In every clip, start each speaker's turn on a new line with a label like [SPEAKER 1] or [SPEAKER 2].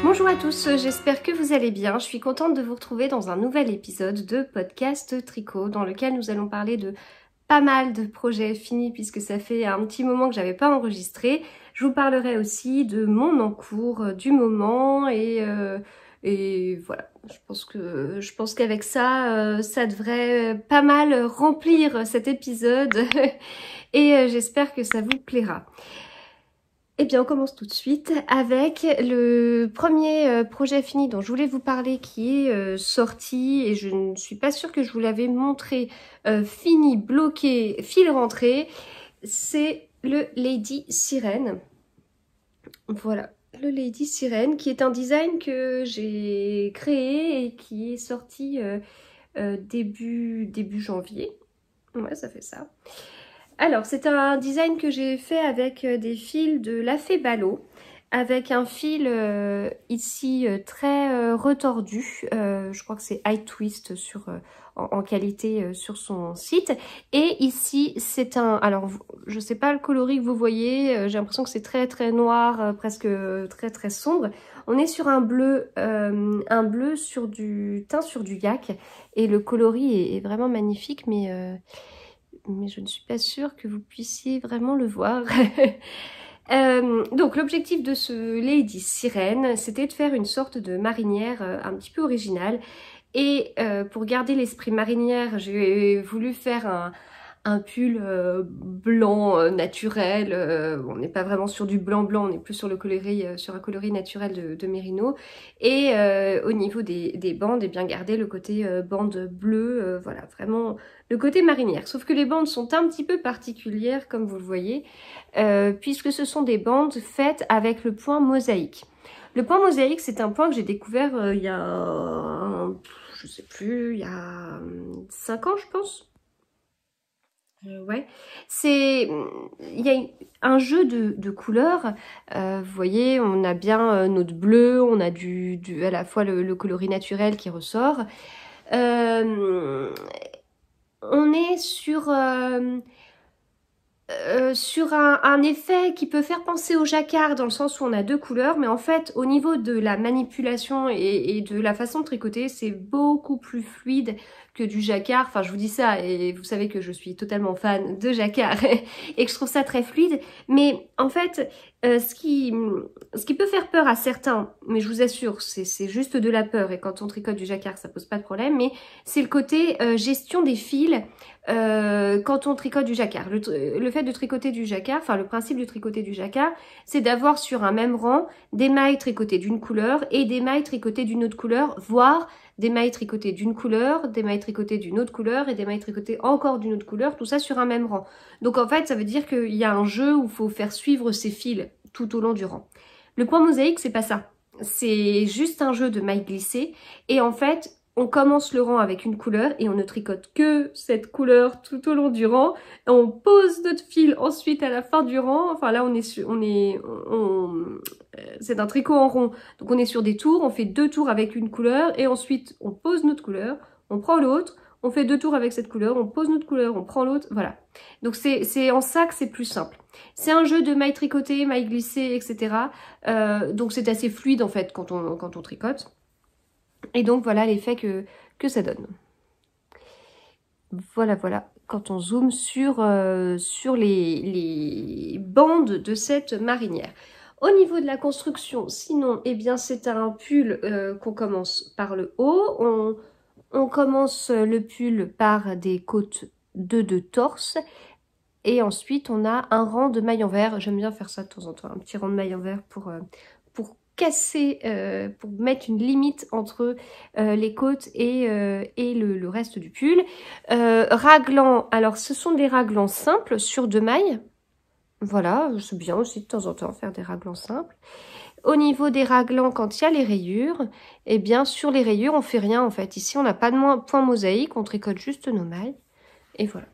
[SPEAKER 1] Bonjour à tous, j'espère que vous allez bien. Je suis contente de vous retrouver dans un nouvel épisode de podcast tricot dans lequel nous allons parler de pas mal de projets finis puisque ça fait un petit moment que j'avais pas enregistré. Je vous parlerai aussi de mon en cours du moment et voilà. Je pense qu'avec ça, ça devrait pas mal remplir cet épisode et j'espère que ça vous plaira. Eh bien, on commence tout de suite avec le premier projet fini dont je voulais vous parler qui est sorti et je ne suis pas sûre que je vous l'avais montré fini, bloqué, fil rentré. C'est le Lady Sirène. Voilà, le Lady Sirène qui est un design que j'ai créé et qui est sorti début janvier. Ouais, ça fait ça. Alors, c'est un design que j'ai fait avec des fils de La Fée Ballot, avec un fil ici très retordu. Je crois que c'est High Twist en qualité sur son site. Et ici, c'est un... Alors, je ne sais pas le coloris que vous voyez. J'ai l'impression que c'est très très noir, presque très très sombre. On est sur un bleu sur du teint sur du yak. Et le coloris est vraiment magnifique, mais je ne suis pas sûre que vous puissiez vraiment le voir. Donc l'objectif de ce Lady Sirène, c'était de faire une sorte de marinière un petit peu originale. Et pour garder l'esprit marinière, j'ai voulu faire un pull blanc naturel. On n'est pas vraiment sur du blanc, on est plus sur sur un coloris naturel de Mérino. Et au niveau des bandes, eh bien garder le côté bande bleue, voilà, vraiment le côté marinière. Sauf que les bandes sont un petit peu particulières, comme vous le voyez, puisque ce sont des bandes faites avec le point mosaïque. Le point mosaïque, c'est un point que j'ai découvert il y a, je sais plus, il y a 5 ans, je pense. Ouais, il y a un jeu de couleurs. Vous voyez, on a bien notre bleu, on a à la fois le coloris naturel qui ressort. On est sur un effet qui peut faire penser au jacquard dans le sens où on a deux couleurs, mais en fait au niveau de la manipulation et de la façon de tricoter, c'est beaucoup plus fluide que du jacquard. Enfin, je vous dis ça et vous savez que je suis totalement fan de jacquard et que je trouve ça très fluide, mais en fait ce qui peut faire peur à certains, mais je vous assure c'est juste de la peur et quand on tricote du jacquard ça pose pas de problème, mais c'est le côté gestion des fils quand on tricote du jacquard. Le fait de tricoter du jacquard, enfin le principe de tricoter du jacquard, c'est d'avoir sur un même rang des mailles tricotées d'une couleur et des mailles tricotées d'une autre couleur, voire des mailles tricotées d'une couleur, des mailles tricotées d'une autre couleur et des mailles tricotées encore d'une autre couleur, tout ça sur un même rang. Donc en fait, ça veut dire qu'il y a un jeu où il faut faire suivre ces fils tout au long du rang. Le point mosaïque, c'est pas ça. C'est juste un jeu de mailles glissées et en fait, on commence le rang avec une couleur et on ne tricote que cette couleur tout au long du rang. On pose notre fil ensuite à la fin du rang. Enfin là, c'est un tricot en rond. Donc on est sur des tours, on fait 2 tours avec une couleur et ensuite on pose notre couleur, on prend l'autre, on fait 2 tours avec cette couleur, on pose notre couleur, on prend l'autre, voilà. Donc c'est en ça que c'est plus simple. C'est un jeu de mailles tricotées, mailles glissées, etc. Donc c'est assez fluide en fait quand on tricote. Et donc voilà l'effet que ça donne. Voilà, quand on zoome sur les bandes de cette marinière. Au niveau de la construction, sinon, eh bien c'est un pull qu'on commence par le haut. On commence le pull par des côtes de torse. Et ensuite, on a un rang de mailles en vert. J'aime bien faire ça de temps en temps, un petit rang de mailles en vert pour casser, pour mettre une limite entre les côtes et le reste du pull. Raglan, alors ce sont des raglans simples sur 2 mailles. Voilà, c'est bien aussi de temps en temps faire des raglans simples. Au niveau des raglans, quand il y a les rayures, eh bien sur les rayures, on fait rien en fait. Ici, on n'a pas de point mosaïque, on tricote juste nos mailles. Et voilà.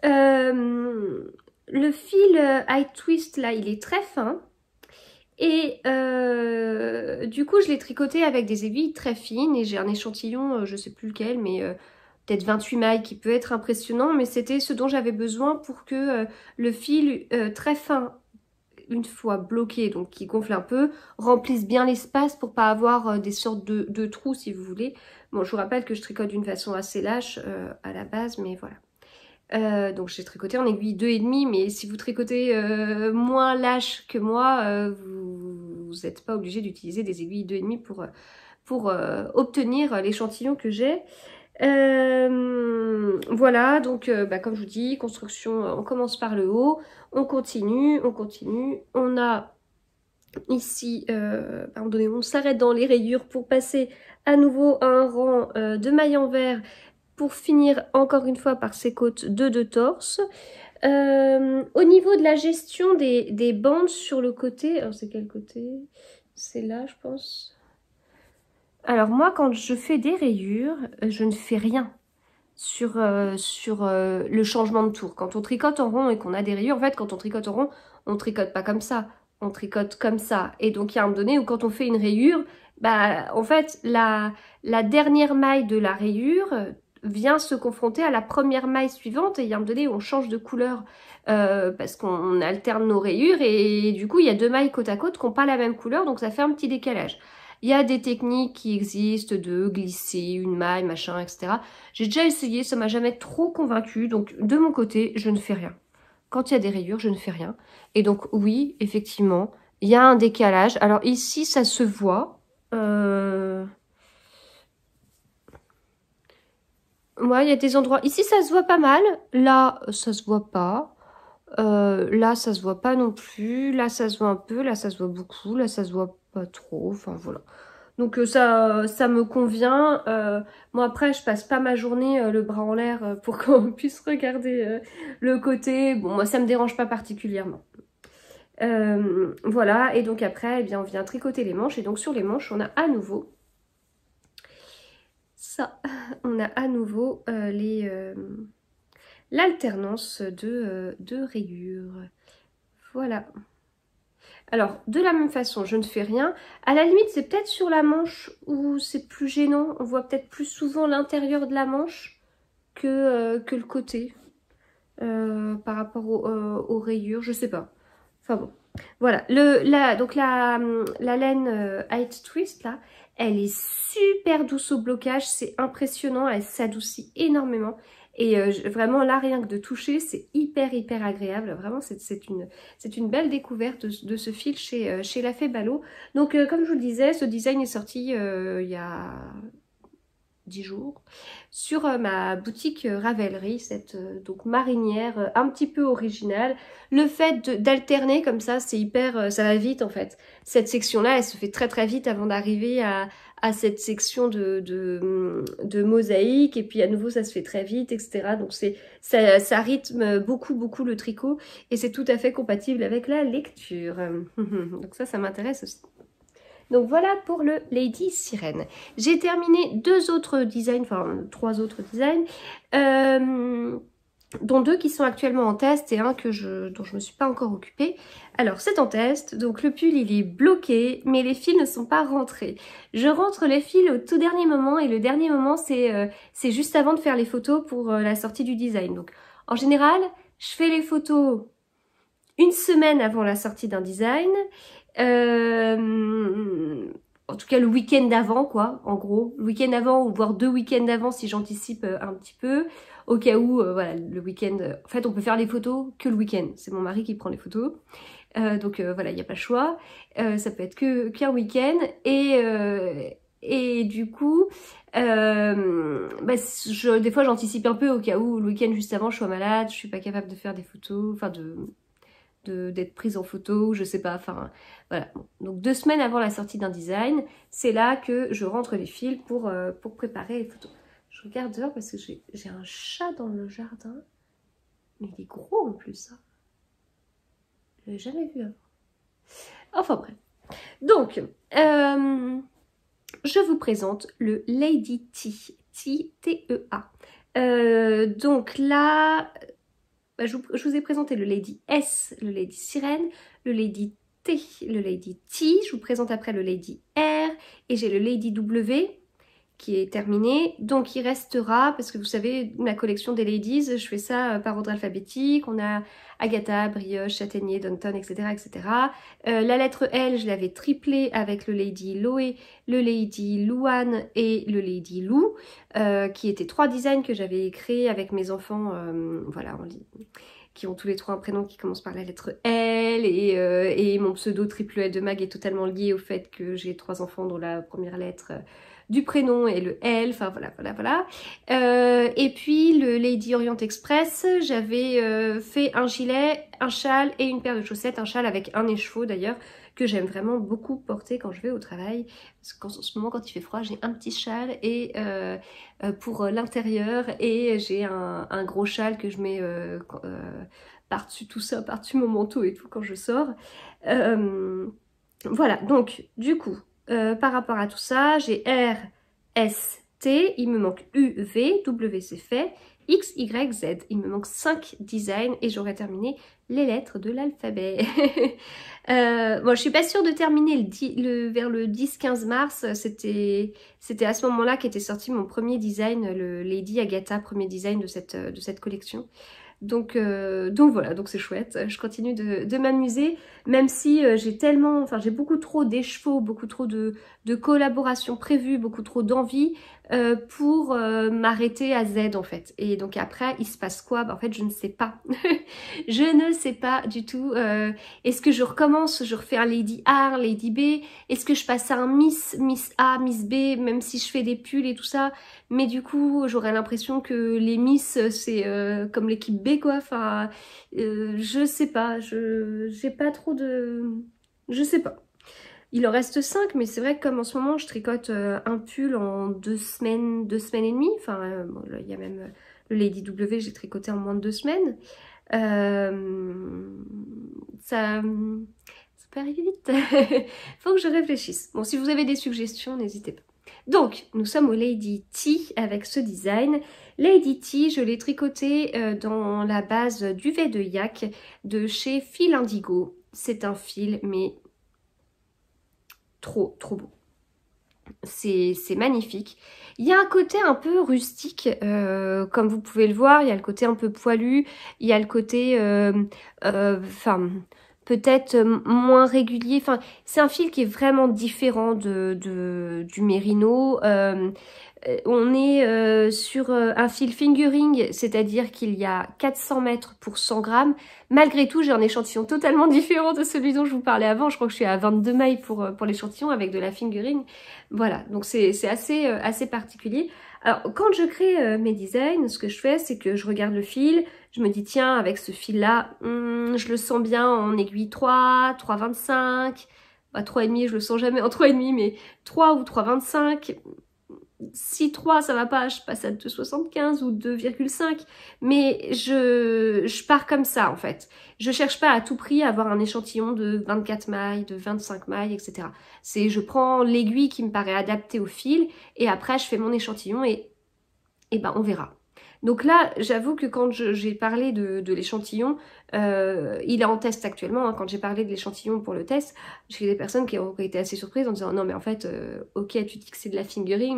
[SPEAKER 1] Le fil High Twist, là, il est très fin. Et du coup, je l'ai tricoté avec des aiguilles très fines et j'ai un échantillon, je sais plus lequel, mais peut-être 28 mailles qui peut être impressionnant, mais c'était ce dont j'avais besoin pour que le fil très fin une fois bloqués, donc qui gonflent un peu, remplissent bien l'espace pour pas avoir des sortes de trous si vous voulez. Bon, je vous rappelle que je tricote d'une façon assez lâche à la base, mais voilà. Donc j'ai tricoté en aiguille 2,5, mais si vous tricotez moins lâche que moi, vous n'êtes pas obligé d'utiliser des aiguilles 2,5 pour obtenir l'échantillon que j'ai. Voilà, donc comme je vous dis, construction, on commence par le haut, on continue. On a ici, pardonnez, on s'arrête dans les rayures pour passer à nouveau à un rang de mailles en vert pour finir encore une fois par ces côtes de 2 torses. Au niveau de la gestion des bandes sur le côté, alors c'est quel côté? C'est là, je pense. Alors moi, quand je fais des rayures, je ne fais rien sur le changement de tour. Quand on tricote en rond et qu'on a des rayures, en fait, quand on tricote en rond, on tricote pas comme ça, on tricote comme ça. Et donc, il y a un moment donné où quand on fait une rayure, bah, en fait, la dernière maille de la rayure vient se confronter à la première maille suivante et il y a un moment donné où on change de couleur parce qu'on alterne nos rayures et du coup, il y a 2 mailles côte à côte qui n'ont pas la même couleur, donc ça fait un petit décalage. Il y a des techniques qui existent de glisser une maille, machin, etc. J'ai déjà essayé, ça m'a jamais trop convaincue. Donc, de mon côté, je ne fais rien. Quand il y a des rayures, je ne fais rien. Et donc, oui, effectivement, il y a un décalage. Alors, ici, ça se voit. Ouais, il y a des endroits... Ici, ça se voit pas mal. Là, ça se voit pas. Là, ça se voit pas non plus. Là, ça se voit un peu. Là, ça se voit beaucoup. Là, ça se voit pas trop. Enfin, voilà. Donc ça me convient. Moi après je passe pas ma journée le bras en l'air pour qu'on puisse regarder le côté. Bon moi ça me dérange pas particulièrement. Voilà et donc après eh bien, on vient tricoter les manches et donc sur les manches on a à nouveau ça. On a à nouveau l'alternance de rayures. Voilà. Alors, de la même façon, je ne fais rien. À la limite, c'est peut-être sur la manche où c'est plus gênant. On voit peut-être plus souvent l'intérieur de la manche que le côté par rapport aux rayures. Je sais pas. Enfin bon. Voilà. Donc la laine Height Twist, là, elle est super douce au blocage. C'est impressionnant. Elle s'adoucit énormément. Et vraiment là, rien que de toucher, c'est hyper agréable. Vraiment, c'est une belle découverte de ce fil chez La Fée Ballot. Donc comme je vous le disais, ce design est sorti il y a 10 jours sur ma boutique Ravelry, cette donc marinière un petit peu originale. Le fait d'alterner comme ça, c'est hyper, ça va vite en fait. Cette section-là, elle se fait très vite avant d'arriver à cette section de mosaïque et puis à nouveau ça se fait très vite, etc. Donc ça rythme beaucoup le tricot et c'est tout à fait compatible avec la lecture. Donc ça m'intéresse aussi. Donc voilà pour le Lady Sirène. J'ai terminé 2 autres designs, enfin 3 autres designs, dont 2 qui sont actuellement en test et un dont je me suis pas encore occupée. Alors c'est en test, donc le pull il est bloqué, mais les fils ne sont pas rentrés. Je rentre les fils au tout dernier moment et le dernier moment c'est juste avant de faire les photos pour la sortie du design. Donc en général, je fais les photos une semaine avant la sortie d'un design. En tout cas le week-end d'avant quoi, en gros. Le week-end avant ou voire 2 week-ends d'avant si j'anticipe un petit peu. Au cas où, voilà, le week-end... En fait, on peut faire les photos que le week-end. C'est mon mari qui prend les photos. Donc voilà, il n'y a pas le choix. Ça peut être qu'un week-end. Et du coup, des fois j'anticipe un peu au cas où le week-end juste avant je sois malade, je suis pas capable de faire des photos, enfin d'être prise en photo, je sais pas, enfin voilà. Donc 2 semaines avant la sortie d'un design, c'est là que je rentre les fils pour préparer les photos. Je regarde dehors parce que j'ai un chat dans le jardin, mais il est gros en plus, hein. Je l'avais jamais vu avant. Enfin bref. Donc, je vous présente le Lady T, T-E-A. Donc là... je vous ai présenté le Lady S, le Lady Sirène, le Lady T, le Lady T. Je vous présente après le Lady R et j'ai le Lady W qui est terminé. Donc il restera, parce que vous savez, ma collection des ladies, je fais ça par ordre alphabétique. On a Agatha, Brioche, Châtaignier, Downton, etc. etc. La lettre L, je l'avais triplée avec le Lady Loé, le Lady Louane et le Lady Lou, qui étaient 3 designs que j'avais créés avec mes enfants, voilà, qui ont tous les 3 un prénom qui commence par la lettre L, et mon pseudo triple L de Mag est totalement lié au fait que j'ai 3 enfants dont la première lettre du prénom et le L, enfin voilà. Et puis le Lady Orient Express, j'avais fait un gilet, un châle et une paire de chaussettes, un châle avec un écheveau d'ailleurs, que j'aime vraiment beaucoup porter quand je vais au travail, parce qu'en ce moment quand il fait froid, j'ai un petit châle et pour l'intérieur, et j'ai un gros châle que je mets par-dessus tout ça, par-dessus mon manteau et tout quand je sors. Voilà, donc du coup, par rapport à tout ça, j'ai R, S, T, il me manque U, V, W c'est fait, X, Y, Z. Il me manque 5 designs et j'aurai terminé les lettres de l'alphabet. Bon, je suis pas sûre de terminer vers le 10-15 mars. C'était à ce moment-là qu'était sorti mon premier design, le Lady Agatha, premier design de cette collection. Donc voilà, donc c'est chouette, je continue de m'amuser, même si j'ai beaucoup trop d'écheveaux, beaucoup trop de collaborations prévues, beaucoup trop d'envie pour m'arrêter à Z en fait. Et donc après, il se passe quoi? Bah, en fait, je ne sais pas. Je ne sais pas du tout. Est-ce que je recommence, je refais un Lady A, un Lady B? Est-ce que je passe à un Miss A, Miss B, même si je fais des pulls et tout ça? Mais du coup, j'aurais l'impression que les Miss, c'est comme l'équipe B, quoi. Enfin, je sais pas. J'ai pas trop de... Je sais pas. Il en reste 5, mais c'est vrai que comme en ce moment, je tricote un pull en 2 semaines, 2 semaines et demie. Enfin, bon, là, il y a même le Lady W, j'ai tricoté en moins de 2 semaines. Ça peut arriver vite. Faut que je réfléchisse. Bon, si vous avez des suggestions, n'hésitez pas. Donc, nous sommes au Lady T avec ce design. Lady T, je l'ai tricoté dans la base duvet de yak de chez Fil Indigo. C'est un fil, mais trop beau. C'est magnifique. Il y a un côté un peu rustique, comme vous pouvez le voir. Il y a le côté un peu poilu. Il y a le côté... peut-être moins régulier. Enfin, c'est un fil qui est vraiment différent du Merino. On est sur un fil fingering, c'est-à-dire qu'il y a 400 mètres pour 100 grammes. Malgré tout, j'ai un échantillon totalement différent de celui dont je vous parlais avant. Je crois que je suis à 22 mailles pour l'échantillon avec de la fingering. Voilà, donc c'est assez particulier. Alors, quand je crée mes designs, ce que je fais, c'est que je regarde le fil. Je me dis, tiens, avec ce fil-là, je le sens bien en aiguille 3, 3,25. Bah, 3,5, je le sens jamais en 3,5, mais 3 ou 3,25. Si 3 ça va pas, je passe à 2,75 ou 2,5, mais je pars comme ça en fait. Je cherche pas à tout prix à avoir un échantillon de 24 mailles, de 25 mailles, etc. Je prends l'aiguille qui me paraît adaptée au fil et après je fais mon échantillon et ben on verra. Donc là, j'avoue que quand j'ai parlé de l'échantillon, il est en test actuellement. Hein, quand j'ai parlé de l'échantillon pour le test, j'ai des personnes qui ont été assez surprises en disant non mais en fait, ok tu dis que c'est de la fingering,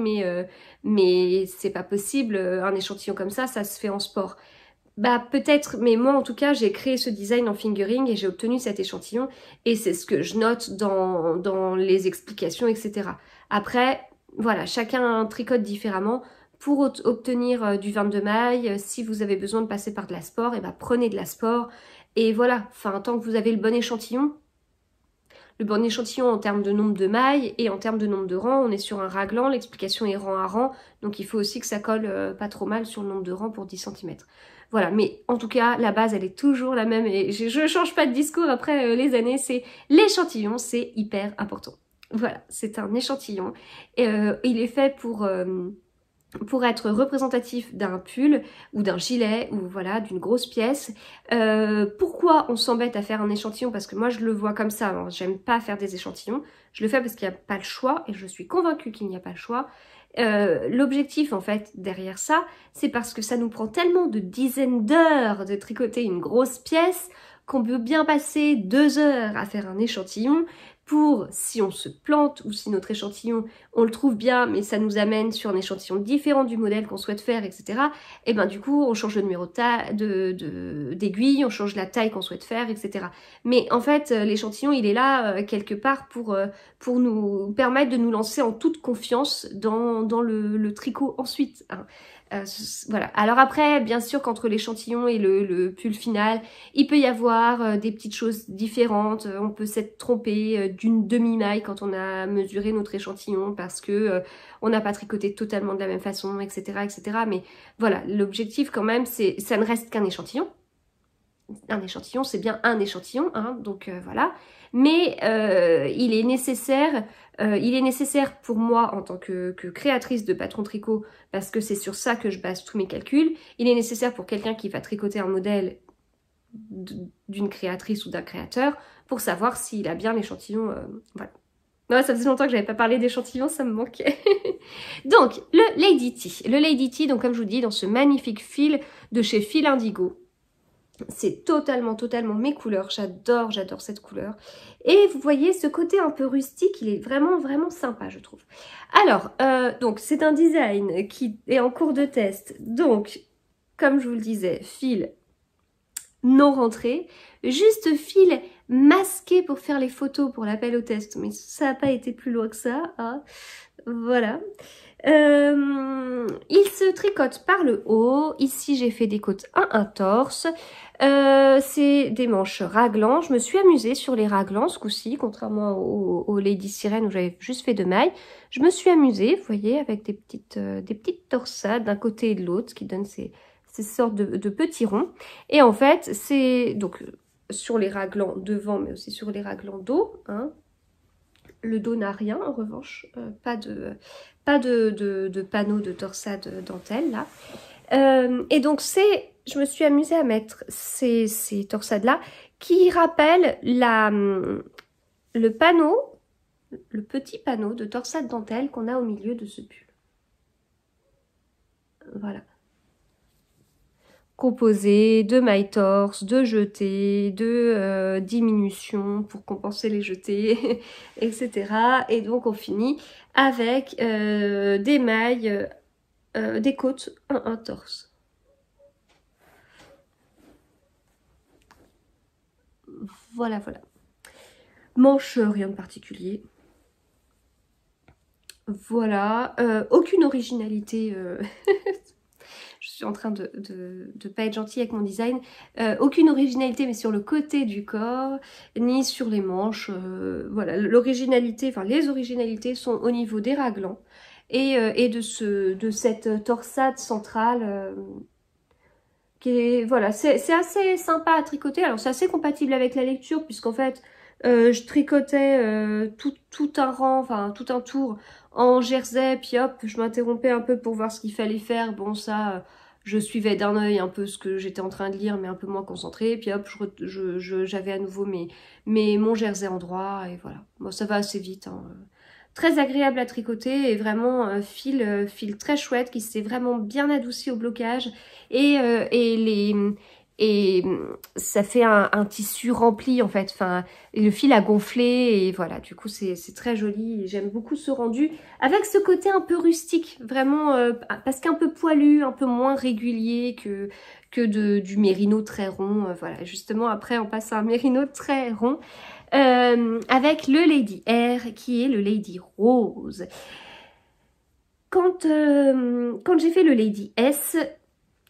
[SPEAKER 1] mais c'est pas possible, un échantillon comme ça se fait en sport. Bah peut-être, mais moi en tout cas j'ai créé ce design en fingering et j'ai obtenu cet échantillon et c'est ce que je note dans les explications, etc. Après, voilà, chacun tricote différemment. Pour obtenir du 22 mailles, si vous avez besoin de passer par de la sport, et ben prenez de la sport. Et voilà, enfin tant que vous avez le bon échantillon en termes de nombre de mailles et en termes de nombre de rangs, on est sur un raglan, l'explication est rang à rang, donc il faut aussi que ça colle pas trop mal sur le nombre de rangs pour 10 cm. Voilà, mais en tout cas, la base elle est toujours la même et je change pas de discours après les années, c'est l'échantillon, c'est hyper important. Voilà, c'est un échantillon, il est fait pour être représentatif d'un pull ou d'un gilet ou voilà d'une grosse pièce. Pourquoi on s'embête à faire un échantillon? Parce que moi je le vois comme ça, j'aime pas faire des échantillons, je le fais parce qu'il n'y a pas le choix et je suis convaincue qu'il n'y a pas le choix. L'objectif en fait derrière ça, c'est parce que ça nous prend tellement de dizaines d'heures de tricoter une grosse pièce qu'on peut bien passer 2 heures à faire un échantillon pour si on se plante ou si notre échantillon, on le trouve bien, mais ça nous amène sur un échantillon différent du modèle qu'on souhaite faire, etc. Et ben du coup, on change le numéro d'aiguille, on change la taille qu'on souhaite faire, etc. Mais en fait, l'échantillon, il est là quelque part pour nous permettre de nous lancer en toute confiance dans le tricot ensuite, hein. Voilà. Alors après, bien sûr qu'entre l'échantillon et le pull final, il peut y avoir des petites choses différentes. On peut s'être trompé d'une demi-maille quand on a mesuré notre échantillon parce que on n'a pas tricoté totalement de la même façon, etc., etc. Mais voilà, l'objectif quand même, c'est ça ne reste qu'un échantillon. Un échantillon, c'est bien un échantillon, hein, donc voilà. Mais il est nécessaire pour moi en tant que créatrice de patron tricot, parce que c'est sur ça que je base tous mes calculs. Il est nécessaire pour quelqu'un qui va tricoter un modèle d'une créatrice ou d'un créateur pour savoir s'il a bien l'échantillon. Voilà. Ouais, ça faisait longtemps que j'avais pas parlé d'échantillon, ça me manquait. Donc, le Lady T. Le Lady T, donc comme je vous dis, dans ce magnifique fil de chez Fil Indigo. C'est totalement mes couleurs, j'adore cette couleur. Et vous voyez ce côté un peu rustique, il est vraiment sympa je trouve. Alors, donc c'est un design qui est en cours de test, donc comme je vous le disais, fil non rentré, juste fil masqué pour faire les photos pour l'appel au test, mais ça n'a pas été plus loin que ça, hein. Voilà. Il se tricote par le haut. Ici j'ai fait des côtes à un torse. C'est des manches raglan. Je me suis amusée sur les raglans ce coup-ci, contrairement au Lady Sirène où j'avais juste fait 2 mailles. Je me suis amusée, vous voyez, avec des petites torsades d'un côté et de l'autre, ce qui donne ces sortes de petits ronds. Et en fait, c'est donc sur les raglans devant, mais aussi sur les raglans dos, hein. Le dos n'a rien en revanche, pas de panneau de torsade dentelle là. Et donc je me suis amusée à mettre ces torsades là qui rappellent le panneau, le petit panneau de torsade dentelle qu'on a au milieu de ce pull. Voilà. Composé de mailles torse, de jetés, de diminution pour compenser les jetés, etc. Et donc on finit avec des mailles, des côtes, un torse. Voilà. Manche, rien de particulier. Voilà, aucune originalité. Je suis en train de pas être gentille avec mon design. Aucune originalité, mais sur le côté du corps, ni sur les manches. Voilà, l'originalité, enfin les originalités sont au niveau des raglans et de cette torsade centrale qui est, voilà, c'est assez sympa à tricoter. Alors c'est assez compatible avec la lecture puisqu'en fait je tricotais tout un rang, enfin tout un tour en jersey, puis hop, je m'interrompais un peu pour voir ce qu'il fallait faire. Bon ça, je suivais d'un œil un peu ce que j'étais en train de lire, mais un peu moins concentrée. Puis hop, j'avais à nouveau mon jersey en droit, et voilà. Bon, ça va assez vite, hein. Très agréable à tricoter et vraiment un fil très chouette qui s'est vraiment bien adouci au blocage et ça fait un tissu rempli en fait, enfin le fil a gonflé et voilà, du coup c'est très joli. J'aime beaucoup ce rendu avec ce côté un peu rustique, vraiment parce qu'un peu poilu, un peu moins régulier que du mérino très rond. Voilà, justement après on passe à un mérino très rond. Avec le Lady R qui est le Lady Rose. Quand j'ai fait le Lady S,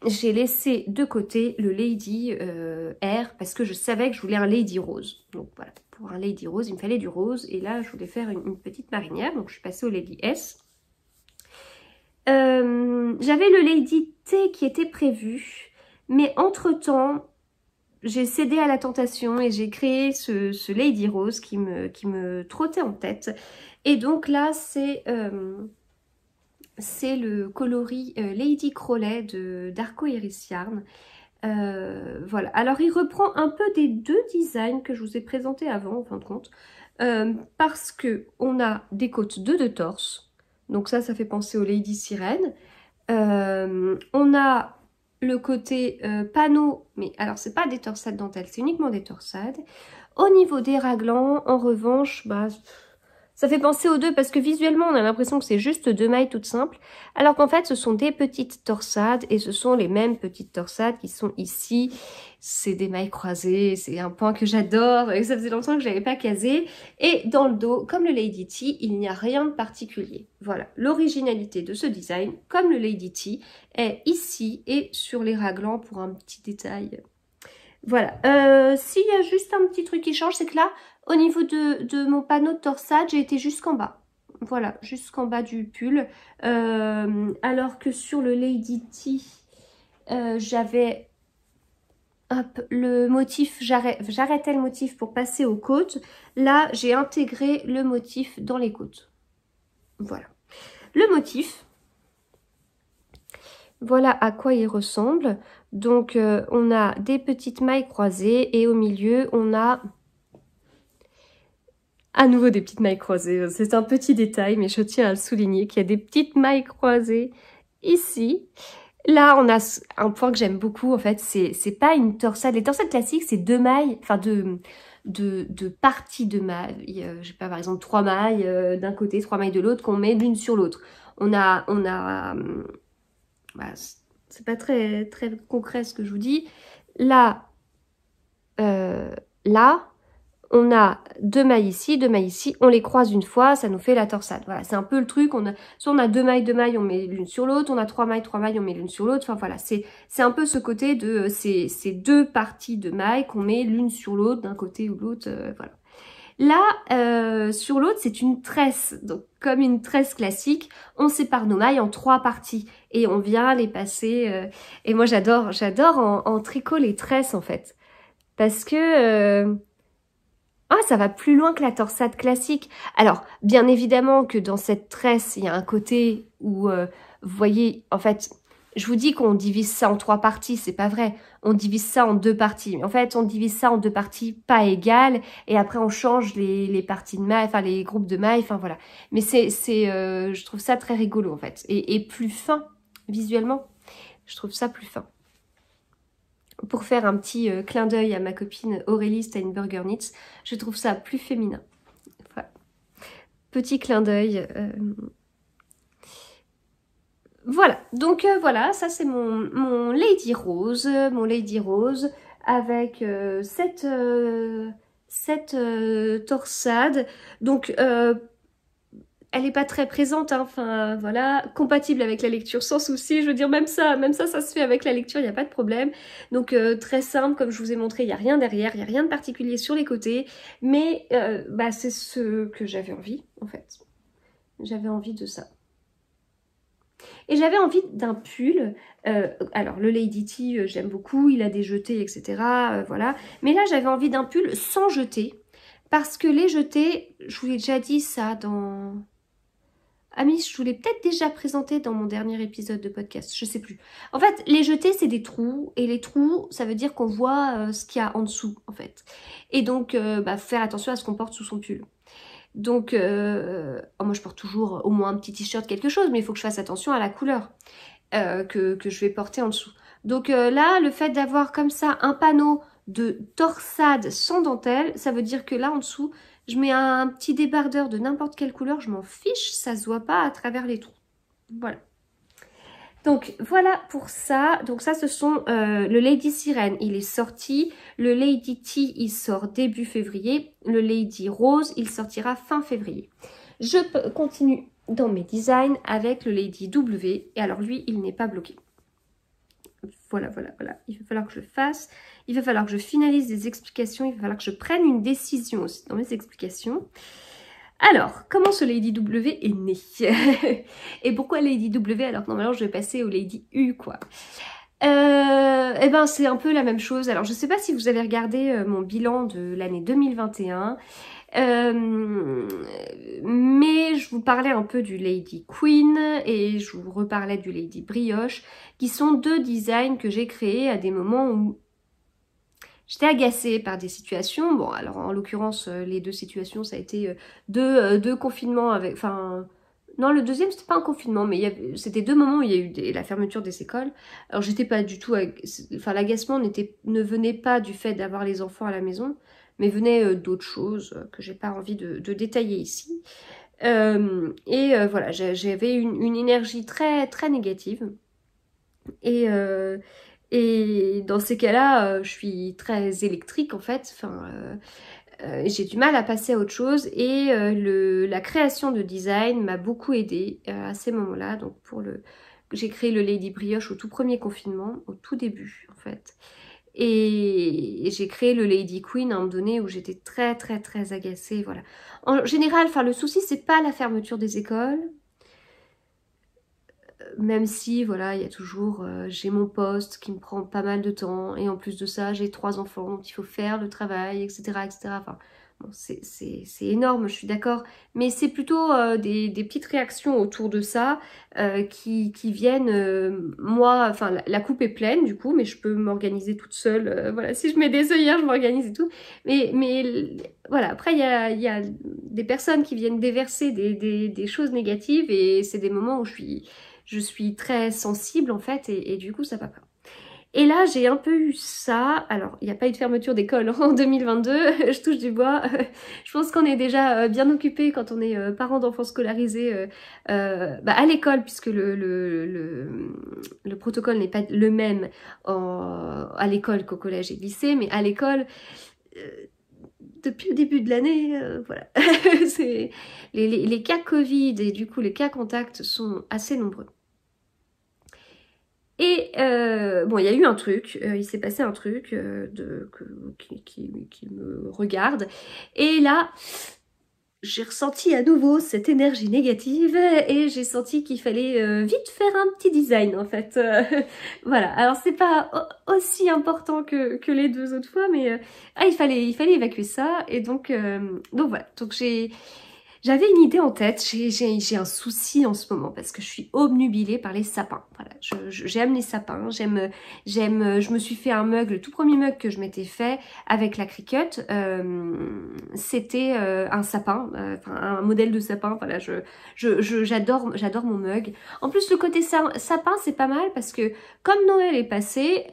[SPEAKER 1] j'ai laissé de côté le Lady R parce que je savais que je voulais un Lady Rose. Donc voilà, pour un Lady Rose, il me fallait du rose et là je voulais faire une petite marinière, donc je suis passée au Lady S. J'avais le Lady T qui était prévu, mais entre-temps, j'ai cédé à la tentation et j'ai créé ce Lady Rose qui me trottait en tête. Et donc là, c'est le coloris Lady Crowley d'Arco Iris Yarn. Voilà. Alors, il reprend un peu des 2 designs que je vous ai présentés avant, en fin de compte. Parce que on a des côtes de torse. Donc ça fait penser au Lady Sirène. On a le côté panneau, mais alors c'est pas des torsades dentelles, c'est uniquement des torsades. Au niveau des raglans, en revanche, bah, ça fait penser aux deux parce que visuellement on a l'impression que c'est juste deux mailles toutes simples, alors qu'en fait ce sont des petites torsades et ce sont les mêmes petites torsades qui sont ici. C'est des mailles croisées, c'est un point que j'adore et ça faisait longtemps que je n'avais pas casé. Et dans le dos, comme le Lady T, il n'y a rien de particulier. Voilà, l'originalité de ce design, comme le Lady T, est ici et sur les raglans pour un petit détail. Voilà, s'il y a juste un petit truc qui change, c'est que là, au niveau de mon panneau de torsade, j'ai été jusqu'en bas. Voilà, jusqu'en bas du pull. Alors que sur le Lady T, j'avais le motif, j'arrêtais le motif pour passer aux côtes. Là, j'ai intégré le motif dans les côtes. Voilà. Le motif, voilà à quoi il ressemble. Donc, on a des petites mailles croisées et au milieu, on a à nouveau des petites mailles croisées. C'est un petit détail, mais je tiens à le souligner qu'il y a des petites mailles croisées ici. Là, on a un point que j'aime beaucoup, en fait, c'est pas une torsade. Les torsades classiques, c'est deux mailles, enfin de parties de mailles. Je sais pas, par exemple, 3 mailles d'un côté, 3 mailles de l'autre, qu'on met l'une sur l'autre. Bah, c'est pas très concret ce que je vous dis. Là, là, on a 2 mailles ici, on les croise une fois, ça nous fait la torsade. Voilà, c'est un peu le truc. Soit on a 2 mailles, on met l'une sur l'autre, on a 3 mailles, on met l'une sur l'autre. Enfin voilà, c'est un peu ce côté de ces deux parties de mailles qu'on met l'une sur l'autre, d'un côté ou de l'autre, voilà. Là, sur l'autre, c'est une tresse. Donc, comme une tresse classique, on sépare nos mailles en 3 parties et on vient les passer. Et moi, j'adore en tricot les tresses en fait, parce que ça va plus loin que la torsade classique. Alors, bien évidemment que dans cette tresse, il y a un côté où, vous voyez, en fait, je vous dis qu'on divise ça en 3 parties, c'est pas vrai. On divise ça en 2 parties. Mais en fait, on divise ça en 2 parties pas égales, et après on change les parties de mailles, enfin les groupes de mailles, enfin voilà. Mais je trouve ça très rigolo en fait, et plus fin visuellement. Je trouve ça plus fin. Pour faire un petit clin d'œil à ma copine Aurélie Steinberger Knits, je trouve ça plus féminin. Voilà. Petit clin d'œil. Voilà, donc voilà, ça c'est mon Lady Rose, avec cette torsade. Donc elle n'est pas très présente, hein. Enfin voilà, compatible avec la lecture sans souci. Je veux dire, même ça se fait avec la lecture, il n'y a pas de problème. Donc très simple, comme je vous ai montré, il n'y a rien derrière, il n'y a rien de particulier sur les côtés. Mais bah, c'est ce que j'avais envie, en fait. J'avais envie de ça. Et j'avais envie d'un pull. Alors le Lady T, j'aime beaucoup, il a des jetés, etc. Voilà. Mais là, j'avais envie d'un pull sans jetés. Parce que les jetés, je vous l'ai déjà dit ça dans... Amis, je vous l'ai peut-être déjà présenté dans mon dernier épisode de podcast, je sais plus. En fait, les jetés, c'est des trous, et les trous, ça veut dire qu'on voit ce qu'il y a en dessous, en fait. Et donc, faire attention à ce qu'on porte sous son pull. Donc, moi je porte toujours au moins un petit t-shirt, quelque chose, mais il faut que je fasse attention à la couleur que je vais porter en dessous. Donc là, le fait d'avoir comme ça un panneau de torsade sans dentelle, ça veut dire que là en dessous, je mets un petit débardeur de n'importe quelle couleur, je m'en fiche, ça se voit pas à travers les trous. Voilà. Donc voilà pour ça. Donc ça, ce sont le Lady Sirène, il est sorti. Le Lady T, il sort début février. Le Lady Rose, il sortira fin février. Je continue dans mes designs avec le Lady W. Et alors lui, il n'est pas bloqué. Voilà. Il va falloir que je fasse. Il va falloir que je finalise des explications. Il va falloir que je prenne une décision aussi dans mes explications. Alors, comment ce Lady W est né? Et pourquoi Lady W alors que normalement je vais passer au Lady U, quoi? Eh ben c'est un peu la même chose. Alors je sais pas si vous avez regardé mon bilan de l'année 2021, mais je vous parlais un peu du Lady Queen et je vous reparlais du Lady Brioche, qui sont deux designs que j'ai créés à des moments où j'étais agacée par des situations. Bon, alors en l'occurrence, les deux situations, ça a été deux confinements avec, enfin, Non, le deuxième, c'était pas un confinement, mais c'était 2 moments où il y a eu la fermeture des écoles. Alors, j'étais pas du tout... Enfin, l'agacement ne venait pas du fait d'avoir les enfants à la maison, mais venait d'autres choses que j'ai pas envie de détailler ici. Voilà, j'avais une énergie très, très négative. Et dans ces cas-là, je suis très électrique, en fait. Enfin... j'ai du mal à passer à autre chose et la création de design m'a beaucoup aidée à ces moments-là. Donc j'ai créé le Lady Brioche au tout premier confinement, au tout début en fait. Et j'ai créé le Lady Queen à un moment donné où j'étais très très très agacée. Voilà. En général, enfin le souci c'est pas la fermeture des écoles. Même si, voilà, il y a toujours, j'ai mon poste qui me prend pas mal de temps, et en plus de ça, j'ai 3 enfants, donc il faut faire le travail, etc., etc. Enfin, bon, c'est énorme, je suis d'accord, mais c'est plutôt des petites réactions autour de ça qui viennent, moi, enfin, la coupe est pleine, du coup, mais je peux m'organiser toute seule, voilà, si je mets des œillères, je m'organise et tout, voilà, après, il y a des personnes qui viennent déverser des choses négatives, et c'est des moments où je suis très sensible en fait et du coup ça va pas. Et là j'ai un peu eu ça, alors il n'y a pas eu de fermeture d'école en 2022, je touche du bois, je pense qu'on est déjà bien occupé quand on est parent d'enfants scolarisés à l'école puisque le protocole n'est pas le même à l'école qu'au collège et lycée, mais à l'école... depuis le début de l'année, voilà, les cas Covid et du coup les cas contacts sont assez nombreux. Et bon, il y a eu un truc, il s'est passé un truc qui me regarde. Et là, j'ai ressenti à nouveau cette énergie négative et j'ai senti qu'il fallait vite faire un petit design en fait. Voilà, alors c'est pas aussi important que les 2 autres fois, mais il fallait évacuer ça. Et donc voilà, donc j'avais une idée en tête, j'ai un souci en ce moment parce que je suis obnubilée par les sapins. Voilà, j'aime les sapins, je me suis fait un mug, le tout premier mug que je m'étais fait avec la Cricut, c'était un sapin, un modèle de sapin. Voilà, j'adore mon mug. En plus, le côté sapin, c'est pas mal parce que comme Noël est passé,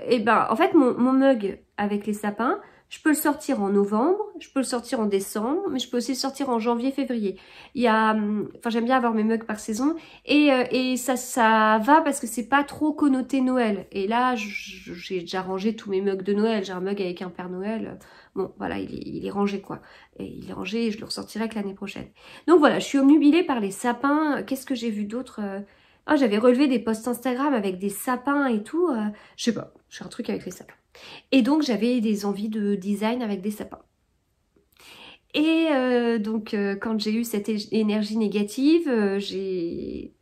[SPEAKER 1] et ben en fait mon mug avec les sapins, je peux le sortir en novembre, je peux le sortir en décembre, mais je peux aussi le sortir en janvier, février. Enfin j'aime bien avoir mes mugs par saison et ça va parce que c'est pas trop connoté Noël. Et là j'ai déjà rangé tous mes mugs de Noël. J'ai un mug avec un Père Noël. Bon voilà, il est rangé quoi. Et il est rangé et je le ressortirai que l'année prochaine. Donc voilà, je suis obnubilée par les sapins. Qu'est-ce que j'ai vu d'autre j'avais relevé des posts Instagram avec des sapins et tout. Je sais pas, j'ai un truc avec les sapins. Et donc j'avais des envies de design avec des sapins. Et quand j'ai eu cette énergie négative, j'ai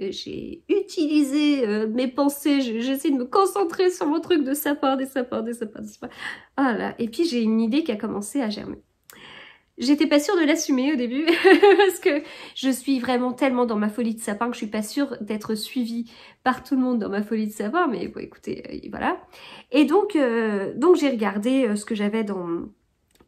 [SPEAKER 1] utilisé mes pensées, j'ai essayé de me concentrer sur mon truc de sapin, des sapins. Voilà. Et puis j'ai une idée qui a commencé à germer. J'étais pas sûre de l'assumer au début parce que je suis vraiment tellement dans ma folie de sapin que je suis pas sûre d'être suivie par tout le monde dans ma folie de sapin, mais bon écoutez, voilà. Et donc j'ai regardé ce que j'avais dans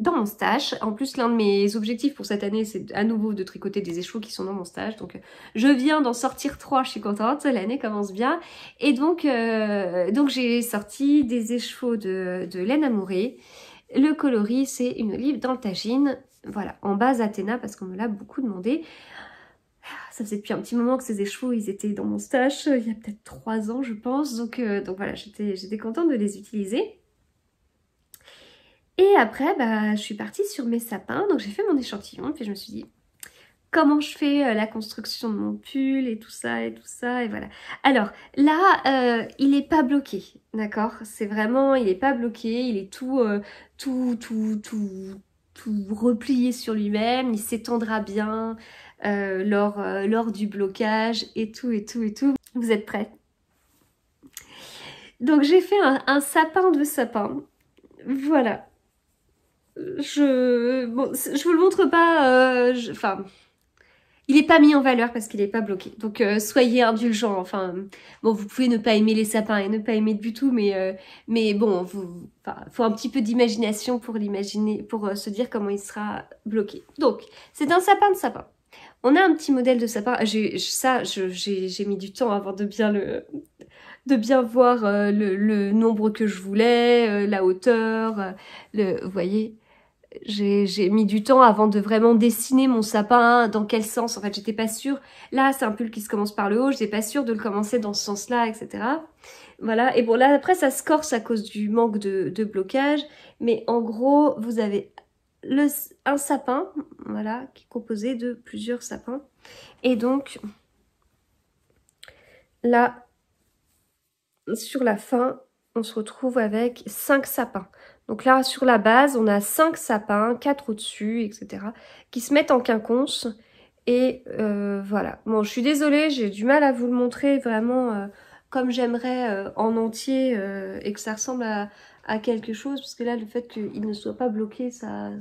[SPEAKER 1] mon stash. En plus, l'un de mes objectifs pour cette année, c'est à nouveau de tricoter des écheveaux qui sont dans mon stash. Donc je viens d'en sortir 3, je suis contente, l'année commence bien. Et donc j'ai sorti des écheveaux de laine amourée. Le coloris, c'est une olive dans le tagine. Voilà, en base Athéna parce qu'on me l'a beaucoup demandé. Ça faisait depuis un petit moment que ces écheveaux, ils étaient dans mon stash, il y a peut-être 3 ans je pense. Donc voilà, j'étais contente de les utiliser. Et après, je suis partie sur mes sapins, donc j'ai fait mon échantillon, puis je me suis dit comment je fais la construction de mon pull et tout ça, et voilà. Alors là, il n'est pas bloqué, d'accord? C'est vraiment, il n'est pas bloqué, il est tout replié sur lui-même, il s'étendra bien lors du blocage et tout. Vous êtes prêts? Donc j'ai fait un sapin de sapin, voilà. Je vous le montre pas, il n'est pas mis en valeur parce qu'il n'est pas bloqué. Donc soyez indulgents. Enfin, bon, vous pouvez ne pas aimer les sapins et ne pas aimer du tout, mais bon, faut un petit peu d'imagination pour l'imaginer, pour se dire comment il sera bloqué. Donc, c'est un sapin de sapin. On a un petit modèle de sapin. J'ai mis du temps avant de bien voir le nombre que je voulais, la hauteur, vous voyez, j'ai mis du temps avant de vraiment dessiner mon sapin, dans quel sens, en fait, j'étais pas sûre. Là, c'est un pull qui se commence par le haut, j'étais pas sûre de le commencer dans ce sens-là, etc. Voilà, et bon, là, après, ça se corse à cause du manque de blocage, mais en gros, vous avez un sapin, voilà, qui est composé de plusieurs sapins. Et donc, là, sur la fin, on se retrouve avec 5 sapins. Donc là, sur la base, on a 5 sapins, 4 au-dessus, etc., qui se mettent en quinconce. Et voilà. Bon, je suis désolée, j'ai du mal à vous le montrer vraiment comme j'aimerais en entier et que ça ressemble à quelque chose. Parce que là, le fait qu'il ne soit pas bloqué, ça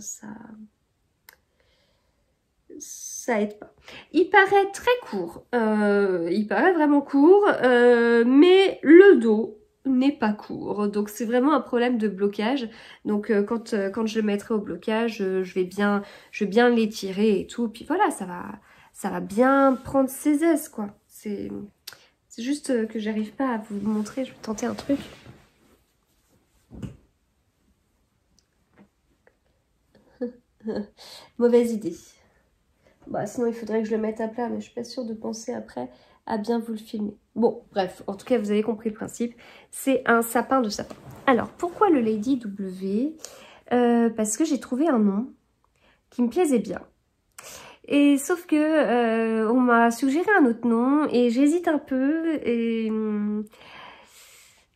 [SPEAKER 1] aide pas. Il paraît très court, il paraît vraiment court, mais le dos n'est pas court, donc c'est vraiment un problème de blocage. Donc quand je le mettrai au blocage, je vais bien l'étirer et tout, puis voilà, ça va bien prendre ses aises, quoi. C'est juste que j'arrive pas à vous montrer. Je vais tenter un truc. Mauvaise idée. Bah, sinon, il faudrait que je le mette à plat, mais je suis pas sûre de penser après à bien vous le filmer. Bon, bref, en tout cas, vous avez compris le principe. C'est un sapin de sapin. Alors, pourquoi le Lady W? Parce que j'ai trouvé un nom qui me plaisait bien. Et sauf que on m'a suggéré un autre nom et j'hésite un peu. Et il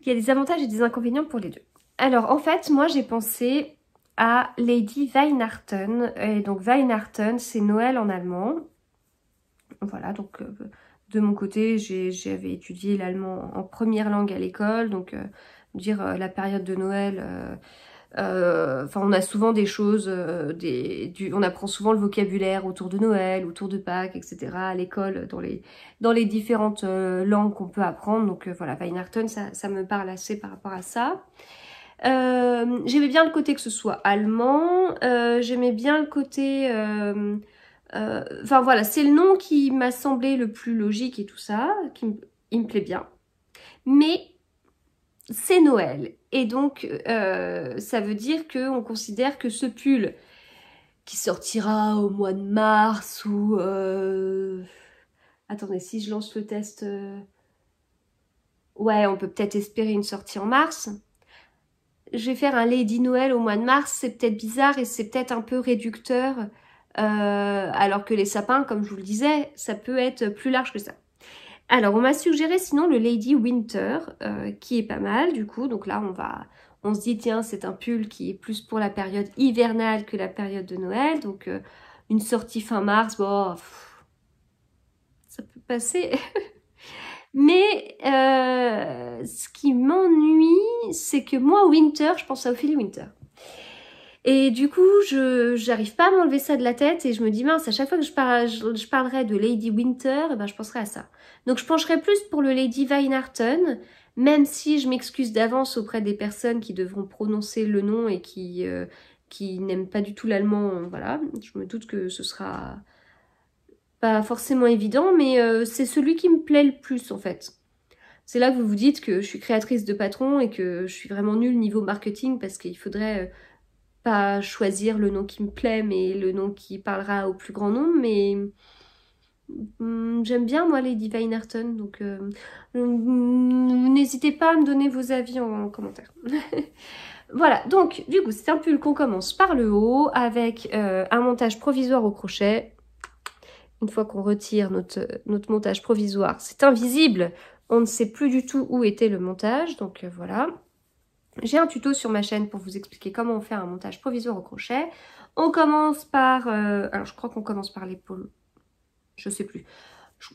[SPEAKER 1] y a des avantages et des inconvénients pour les deux. Alors, en fait, moi, j'ai pensé à Lady Weihnachten. Et donc Weihnachten, c'est Noël en allemand. Voilà, donc de mon côté, j'avais étudié l'allemand en première langue à l'école. Donc la période de Noël, enfin on a souvent des choses, on apprend souvent le vocabulaire autour de Noël, autour de Pâques, etc. à l'école, dans les différentes langues qu'on peut apprendre. Donc voilà, Weihnachten, ça me parle assez par rapport à ça. J'aimais bien le côté que ce soit allemand, j'aimais bien le côté... enfin voilà, c'est le nom qui m'a semblé le plus logique et tout ça, il me plaît bien. Mais c'est Noël, et donc ça veut dire qu'on considère que ce pull qui sortira au mois de mars ou... Attendez, si je lance le test... Ouais, on peut peut-être espérer une sortie en mars. Je vais faire un Lady Noël au mois de mars, c'est peut-être bizarre et c'est peut-être un peu réducteur, alors que les sapins, comme je vous le disais, ça peut être plus large que ça. Alors, on m'a suggéré sinon le Lady Winter, qui est pas mal du coup. Donc là, on se dit, tiens, c'est un pull qui est plus pour la période hivernale que la période de Noël. Donc, une sortie fin mars, bon, ça peut passer... Mais ce qui m'ennuie, c'est que moi, Winter, je pense à Ophélie Winter. Et du coup, j'arrive pas à m'enlever ça de la tête et je me dis, mince, à chaque fois que je parlerai de Lady Winter, eh ben, je penserai à ça. Donc je pencherai plus pour le Lady Weihnachten, même si je m'excuse d'avance auprès des personnes qui devront prononcer le nom et qui n'aiment pas du tout l'allemand. Voilà, je me doute que ce sera... pas forcément évident, mais c'est celui qui me plaît le plus en fait. C'est là que vous vous dites que je suis créatrice de patron et que je suis vraiment nulle niveau marketing parce qu'il faudrait pas choisir le nom qui me plaît, mais le nom qui parlera au plus grand nombre. Mais j'aime bien moi Lady Weihnachten, donc n'hésitez pas à me donner vos avis en commentaire. Voilà, donc du coup c'est un pull qu'on commence par le haut avec un montage provisoire au crochet. Une fois qu'on retire notre montage provisoire, c'est invisible. On ne sait plus du tout où était le montage. Donc voilà. J'ai un tuto sur ma chaîne pour vous expliquer comment on fait un montage provisoire au crochet. On commence par... alors je crois qu'on commence par l'épaule. Je sais plus.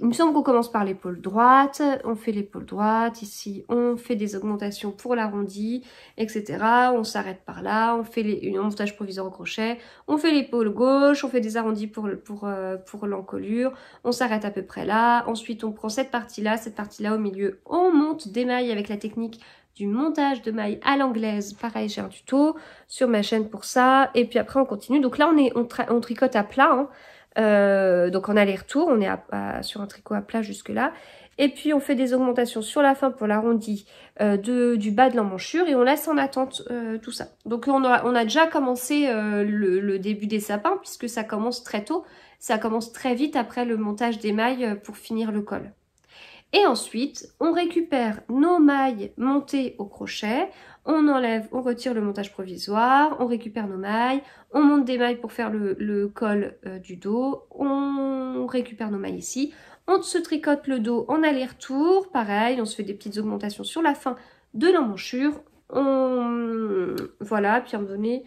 [SPEAKER 1] Il me semble qu'on commence par l'épaule droite, on fait l'épaule droite, ici on fait des augmentations pour l'arrondi, etc. On s'arrête par là, on fait un montage provisoire au crochet, on fait l'épaule gauche, on fait des arrondis pour l'encolure, on s'arrête à peu près là, ensuite on prend cette partie-là au milieu, on monte des mailles avec la technique du montage de mailles à l'anglaise. Pareil, j'ai un tuto sur ma chaîne pour ça, et puis après on continue. Donc là on tricote à plat, hein. Donc en aller-retour, on est sur un tricot à plat jusque là. Et puis on fait des augmentations sur la fin pour l'arrondi du bas de l'emmanchure et on laisse en attente tout ça. Donc on a déjà commencé le début des sapins puisque ça commence très tôt. Ça commence très vite après le montage des mailles pour finir le col. Et ensuite, on récupère nos mailles montées au crochet, on enlève, on retire le montage provisoire, on récupère nos mailles, on monte des mailles pour faire le col du dos, on récupère nos mailles ici, on se tricote le dos en aller-retour, pareil, on se fait des petites augmentations sur la fin de l'emmanchure, voilà, puis à un moment donné,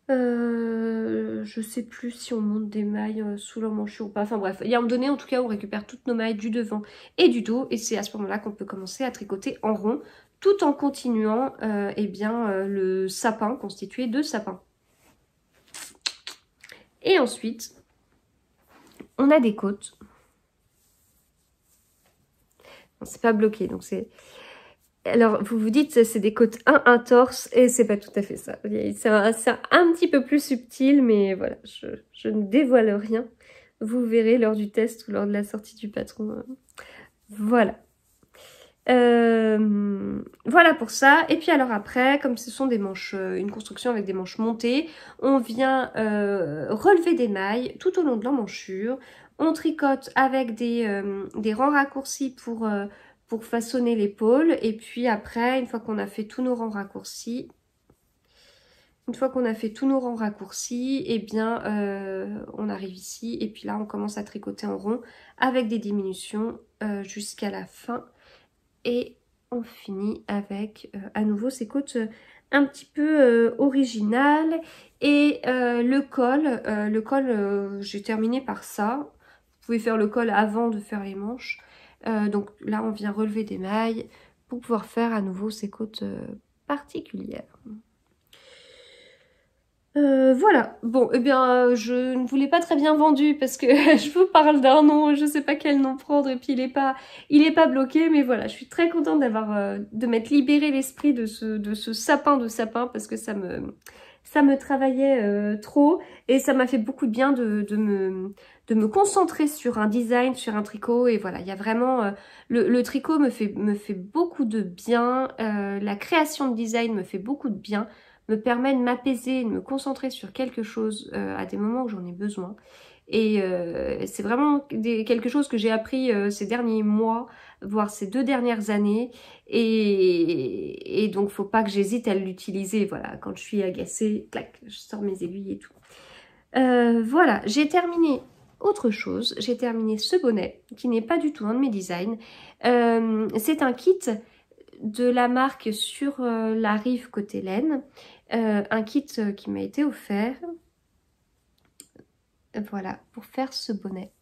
[SPEAKER 1] je sais plus si on monte des mailles sous l'emmanchure ou pas, enfin bref, il y a un moment donné en tout cas on récupère toutes nos mailles du devant et du dos et c'est à ce moment là qu'on peut commencer à tricoter en rond tout en continuant le sapin constitué de sapins. Et ensuite on a des côtes, c'est pas bloqué donc c'est... Alors, vous vous dites, c'est des côtes 1 torse, et c'est pas tout à fait ça. C'est un petit peu plus subtil, mais voilà, je ne dévoile rien. Vous verrez lors du test ou lors de la sortie du patron. Voilà. Voilà pour ça. Et puis alors après, comme ce sont des manches, une construction avec des manches montées, on vient relever des mailles tout au long de l'emmanchure. On tricote avec des rangs raccourcis pour façonner l'épaule. Et puis après, une fois qu'on a fait tous nos rangs raccourcis, eh bien, on arrive ici. Et puis là, on commence à tricoter en rond avec des diminutions jusqu'à la fin. Et on finit avec à nouveau ces côtes un petit peu originales. Et le col, j'ai terminé par ça. Vous pouvez faire le col avant de faire les manches. Donc là, on vient relever des mailles pour pouvoir faire à nouveau ces côtes particulières. Voilà, bon, eh bien, je ne vous l'ai pas très bien vendu parce que je vous parle d'un nom, je sais pas quel nom prendre et puis il est pas bloqué, mais voilà, je suis très contente de m'être libéré l'esprit de ce sapin de sapin parce que ça me travaillait trop et ça m'a fait beaucoup de bien de me concentrer sur un design, sur un tricot et voilà, il y a vraiment, le tricot me fait beaucoup de bien, la création de design me fait beaucoup de bien, me permet de m'apaiser, de me concentrer sur quelque chose à des moments où j'en ai besoin. Et c'est vraiment quelque chose que j'ai appris ces derniers mois, voire ces 2 dernières années. Et donc, faut pas que j'hésite à l'utiliser. Voilà, quand je suis agacée, clac, je sors mes aiguilles et tout. Voilà, j'ai terminé autre chose. J'ai terminé ce bonnet, qui n'est pas du tout un de mes designs. C'est un kit de la marque Sur la Rive côté laine. Un kit qui m'a été offert. Voilà, pour faire ce bonnet.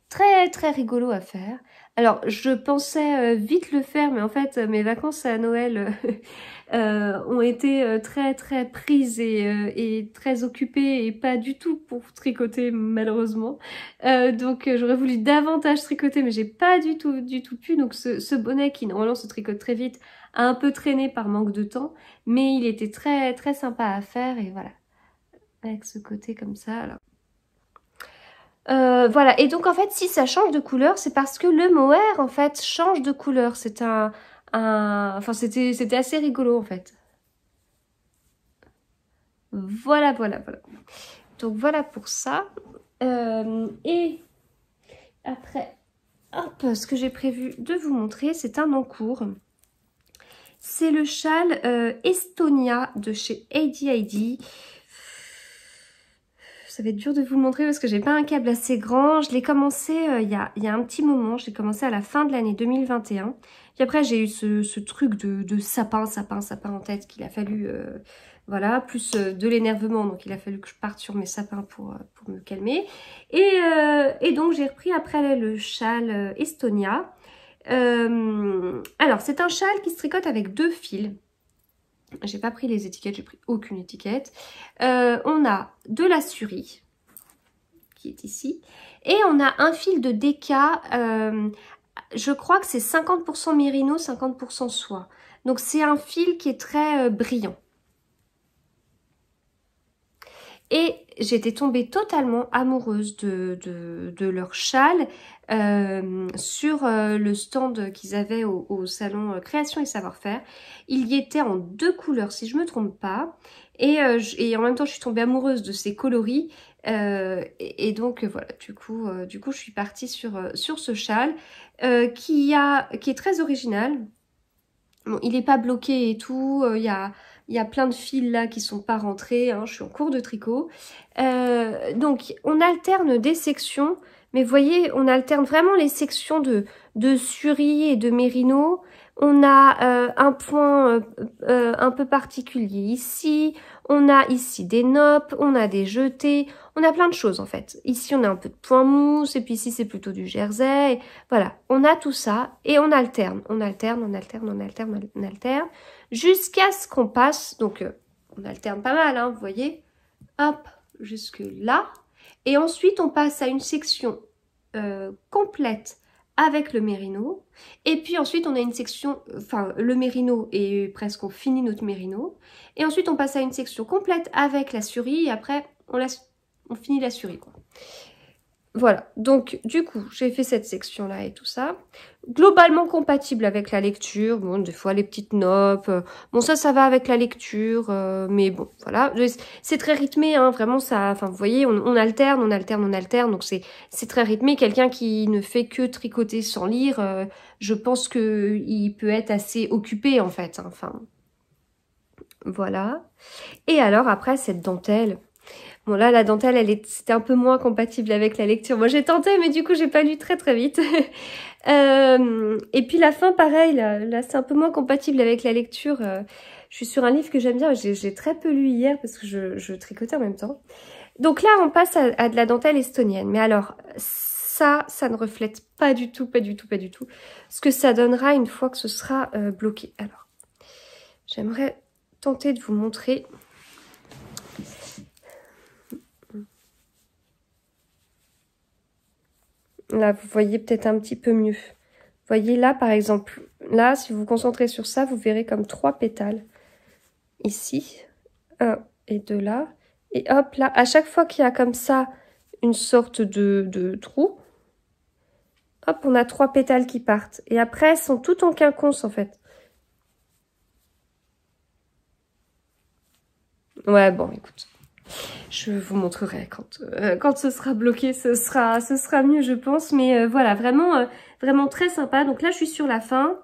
[SPEAKER 1] Très très rigolo à faire. Alors je pensais vite le faire, mais en fait mes vacances à Noël ont été très très prises et très occupées et pas du tout pour tricoter malheureusement. Donc j'aurais voulu davantage tricoter, mais j'ai pas du tout pu. Donc ce bonnet qui normalement se tricote très vite a un peu traîné par manque de temps, mais il était très très sympa à faire et voilà. Avec ce côté comme ça, alors. Voilà, et donc en fait si ça change de couleur c'est parce que le mohair en fait change de couleur, c'est enfin c'était assez rigolo en fait. Voilà. Donc voilà pour ça. Et après, hop, ce que j'ai prévu de vous montrer, c'est un encours. C'est le châle Estonia de chez Heidi Heidi. Ça va être dur de vous le montrer parce que j'ai pas un câble assez grand. Je l'ai commencé il y a un petit moment. Je l'ai commencé à la fin de l'année 2021. Puis après, j'ai eu ce truc de sapin en tête qu'il a fallu... voilà, plus de l'énervement. Donc, il a fallu que je parte sur mes sapins pour me calmer. Et donc, j'ai repris après le châle Estonia. Alors, c'est un châle qui se tricote avec 2 fils. J'ai pas pris les étiquettes, j'ai pris aucune étiquette. On a de la surie, qui est ici. Et on a un fil de Deka, je crois que c'est 50% mérino, 50% soie. Donc c'est un fil qui est très brillant. Et j'étais tombée totalement amoureuse de leur châle sur le stand qu'ils avaient au salon Création et Savoir-faire. Il y était en 2 couleurs si je me trompe pas. Et en même temps je suis tombée amoureuse de ces coloris. Et donc voilà, du coup je suis partie sur ce châle qui est très original. Bon, il n'est pas bloqué et tout, il y a plein de fils là qui sont pas rentrés, hein, je suis en cours de tricot. Donc on alterne des sections, mais vous voyez, on alterne vraiment les sections de Suri et de Mérino. On a un point un peu particulier ici, on a ici des noppes, on a des jetés, on a plein de choses en fait. Ici on a un peu de point mousse, et puis ici c'est plutôt du jersey. Voilà, on a tout ça et on alterne, jusqu'à ce qu'on passe, donc on alterne pas mal, hein, vous voyez, hop, jusque là. Et ensuite on passe à une section complète avec le mérino, et puis ensuite on a une section, enfin le mérino et presque on finit notre mérino, et ensuite on passe à une section complète avec la Suri, et après on finit la Suri quoi. Voilà, donc du coup j'ai fait cette section là et tout ça, globalement compatible avec la lecture. Bon, des fois les petites noppes, bon ça va avec la lecture, mais bon voilà, c'est très rythmé, hein, vraiment ça, enfin vous voyez, on alterne, donc c'est très rythmé. Quelqu'un qui ne fait que tricoter sans lire, je pense que il peut être assez occupé en fait, hein, enfin voilà. Et alors après cette dentelle, bon là la dentelle c'était un peu moins compatible avec la lecture. Moi j'ai tenté mais du coup j'ai pas lu très vite. Et puis la fin pareil, là c'est un peu moins compatible avec la lecture. Je suis sur un livre que j'aime bien, j'ai très peu lu hier parce que je tricotais en même temps. Donc là on passe à de la dentelle estonienne. Mais alors ça ne reflète pas du tout ce que ça donnera une fois que ce sera bloqué. Alors j'aimerais tenter de vous montrer. Là, vous voyez peut-être un petit peu mieux. Vous voyez là, par exemple, là, si vous vous concentrez sur ça, vous verrez comme 3 pétales. Ici, 1 et 2 là. Et hop, là, à chaque fois qu'il y a comme ça une sorte de trou, hop, on a 3 pétales qui partent. Et après, elles sont toutes en quinconce, en fait. Ouais, bon, écoute. Je vous montrerai quand ce sera bloqué, ce sera mieux je pense. Mais voilà, vraiment très sympa. Donc là je suis sur la fin.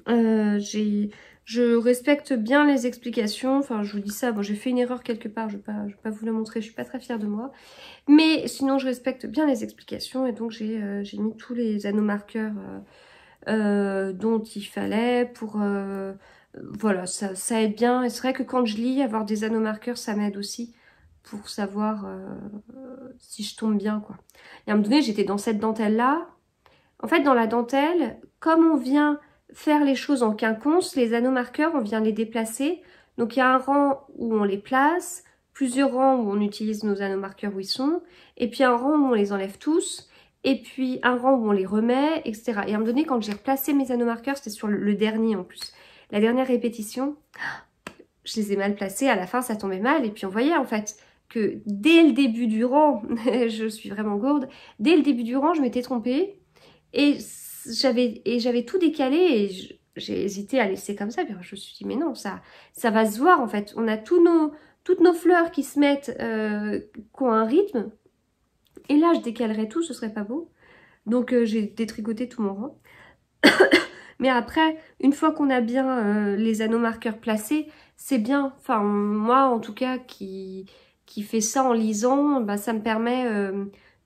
[SPEAKER 1] Je respecte bien les explications. Enfin je vous dis ça, bon j'ai fait une erreur quelque part, je vais pas vous la montrer, je suis pas très fière de moi. Mais sinon je respecte bien les explications et donc j'ai mis tous les anneaux marqueurs dont il fallait pour... voilà, ça aide bien. Et c'est vrai que quand je lis, avoir des anneaux marqueurs, ça m'aide aussi pour savoir si je tombe bien, quoi. Et à un moment donné, j'étais dans cette dentelle-là. En fait, dans la dentelle, comme on vient faire les choses en quinconce, les anneaux marqueurs, on vient les déplacer. Donc, il y a un rang où on les place, plusieurs rangs où on utilise nos anneaux marqueurs où ils sont, et puis un rang où on les enlève tous, et puis un rang où on les remet, etc. Et à un moment donné, quand j'ai replacé mes anneaux marqueurs, c'était sur le dernier en plus. La dernière répétition, je les ai mal placés, à la fin ça tombait mal, et puis on voyait en fait que dès le début du rang, je suis vraiment gourde, dès le début du rang je m'étais trompée, et j'avais tout décalé, et j'ai hésité à laisser comme ça, puis je me suis dit mais non, ça va se voir en fait, on a toutes nos fleurs qui se mettent, qui ont un rythme, et là je décalerais tout, ce serait pas beau, donc j'ai détricoté tout mon rang. Mais après, une fois qu'on a bien les anneaux marqueurs placés, c'est bien. Enfin, moi, en tout cas, qui fait ça en lisant, bah, ça me permet,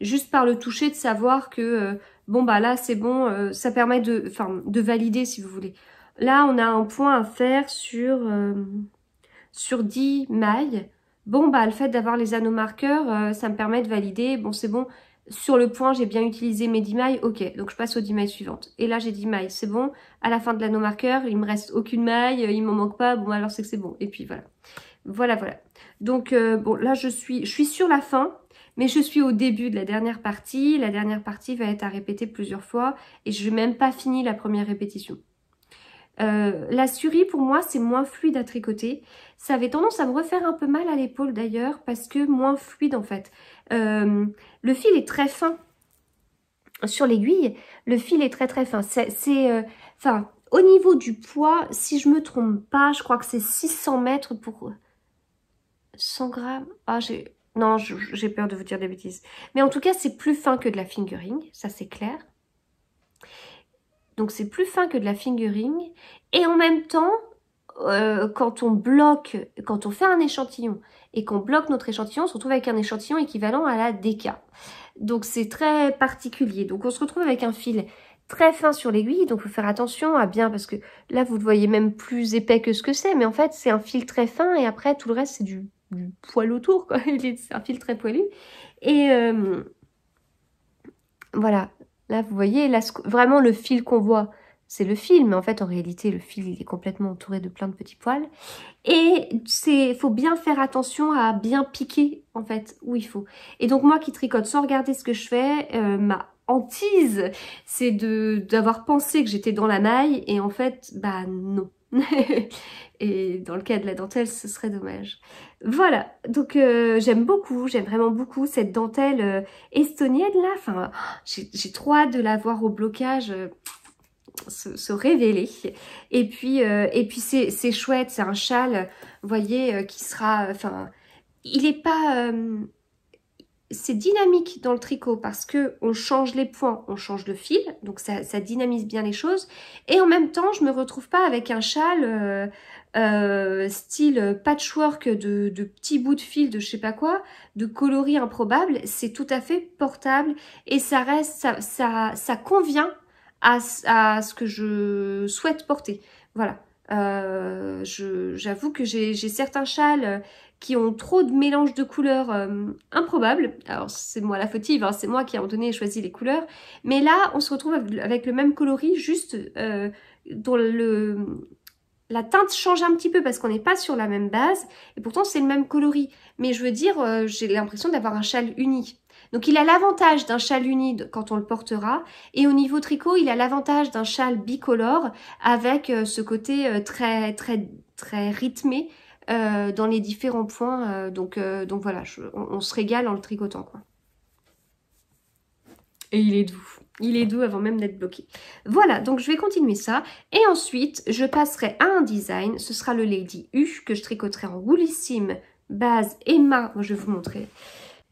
[SPEAKER 1] juste par le toucher, de savoir que, bon, bah là, c'est bon. Ça permet de valider, si vous voulez. Là, on a un point à faire sur 10 mailles. Bon, bah, le fait d'avoir les anneaux marqueurs, ça me permet de valider. Bon, c'est bon. Sur le point, j'ai bien utilisé mes 10 mailles, ok, donc je passe aux 10 mailles suivantes. Et là, j'ai 10 mailles, c'est bon. À la fin de l'anneau marqueur, il me reste aucune maille, il m'en manque pas, bon alors c'est que c'est bon. Et puis voilà. Voilà. Donc, bon, là, je suis sur la fin, mais je suis au début de la dernière partie. La dernière partie va être à répéter plusieurs fois, et je n'ai même pas fini la première répétition. La Suri, pour moi, c'est moins fluide à tricoter. Ça avait tendance à me refaire un peu mal à l'épaule d'ailleurs, parce que moins fluide en fait. Le fil est très fin. Sur l'aiguille, le fil est très très fin. Enfin, au niveau du poids, si je me trompe pas, je crois que c'est 600 mètres pour 100 grammes. Ah, non, j'ai peur de vous dire des bêtises. Mais en tout cas, c'est plus fin que de la fingering, ça c'est clair. Donc c'est plus fin que de la fingering. Et en même temps, quand on fait un échantillon et qu'on bloque notre échantillon, on se retrouve avec un échantillon équivalent à la DK. Donc c'est très particulier. Donc on se retrouve avec un fil très fin sur l'aiguille. Donc il faut faire attention à bien, parce que là vous le voyez même plus épais que ce que c'est. Mais en fait c'est un fil très fin et après tout le reste c'est du poil autour, quoi. C'est un fil très poilu. Et voilà. Là, vous voyez, là, vraiment le fil qu'on voit, c'est le fil. Mais en fait, en réalité, le fil, il est complètement entouré de plein de petits poils. Et faut bien faire attention à bien piquer, en fait, où il faut. Et donc, moi qui tricote sans regarder ce que je fais, ma hantise, c'est d'avoir pensé que j'étais dans la maille. Et en fait, bah non. Et dans le cas de la dentelle, ce serait dommage. Voilà, donc j'aime vraiment beaucoup cette dentelle estonienne là. Enfin, j'ai trop hâte de la voir au blocage se révéler. Et puis c'est chouette, c'est un châle, vous voyez, qui sera... Enfin, il est pas... c'est dynamique dans le tricot parce que on change les points, on change le fil, donc ça dynamise bien les choses. Et en même temps, je me retrouve pas avec un châle style patchwork de petits bouts de fil, de je sais pas quoi, de coloris improbables. C'est tout à fait portable et ça reste, ça convient à ce que je souhaite porter. Voilà. J'avoue que j'ai certains châles qui ont trop de mélange de couleurs improbables. Alors c'est moi la fautive, hein, c'est moi qui ai en donné choisi les couleurs. Mais là, on se retrouve avec le même coloris, juste dont la teinte change un petit peu parce qu'on n'est pas sur la même base. Et pourtant, c'est le même coloris. Mais je veux dire, j'ai l'impression d'avoir un châle uni. Donc il a l'avantage d'un châle uni quand on le portera. Et au niveau tricot, il a l'avantage d'un châle bicolore avec ce côté très rythmé dans les différents points. Donc voilà, on se régale en le tricotant, quoi. Et il est doux. Il est doux avant même d'être bloqué. Voilà, donc je vais continuer ça. Et ensuite, je passerai à un design. Ce sera le Lady U que je tricoterai en Woolissime base Emma. Je vais vous montrer.